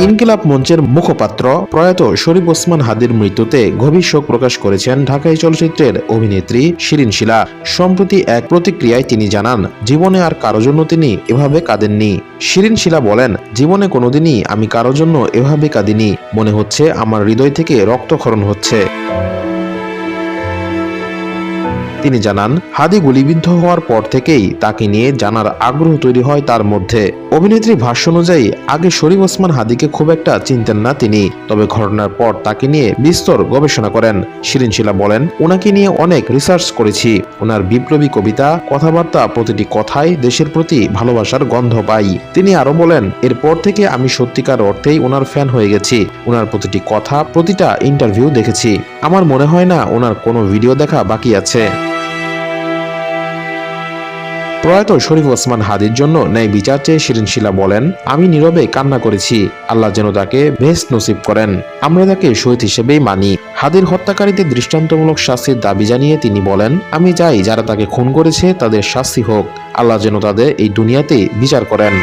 ইনকিলাব মঞ্চের মুখপাত্র প্রয়াত শরীফ ওসমান হাদির মৃত্যুতে গভীর শোক প্রকাশ করেছেন ঢাকাই চলচ্চিত্রের অভিনেত্রী শিরিন শিলা। সম্প্রতি এক প্রতিক্রিয়ায় তিনি জানান, জীবনে আর কারো জন্য তিনি এভাবে কাঁদেননি। শিরিন শিলা বলেন, জীবনে কোনোদিনই আমি কারো জন্য এভাবে কাঁদিনি। মনে হচ্ছে আমার হৃদয় থেকে রক্তক্ষরণ হচ্ছে। তিনি জানান, হাদি গুলিবিদ্ধ হওয়ার পর থেকেই তাকে নিয়ে জানার আগ্রহ তৈরি হয় তার মধ্যে। অভিনেত্রী ভাষ্য অনুযায়ী আগে শরীফ ওসমান হাদিকে খুব একটা চিনতেন না তিনি, তবে ঘটনার পর তাকে নিয়ে বিস্তর গবেষণা করেন। শিরিন শিলা বলেন, ওনাকে নিয়ে অনেক রিসার্চ করেছি। ওনার বিপ্লবী কবিতা, কথাবার্তা, প্রতিটি কথায় দেশের প্রতি ভালোবাসার গন্ধ পাই। তিনি আরো বলেন, এরপর থেকে আমি সত্যিকার অর্থেই ওনার ফ্যান হয়ে গেছি। ওনার প্রতিটি কথা, প্রতিটা ইন্টারভিউ দেখেছি। আমার মনে হয় না ওনার কোনো ভিডিও দেখা বাকি আছে। প্রয়াত শরীফ ওসমান হাদির জন্য ন্যায় বিচার চেয়ে শিরিন শিলা বলেন, আমি নীরবে কান্না করেছি। আল্লাহ যেন তাকে বেহেশত নসিব করেন। আমরা তাকে শহীদ হিসেবেই মানি। হাদির হত্যাকারীদের দৃষ্টান্তমূলক শাস্তির দাবি জানিয়ে তিনি বলেন, আমি চাই যারা তাকে খুন করেছে তাদের শাস্তি হোক। আল্লাহ যেন তাদের এই দুনিয়াতেই বিচার করেন।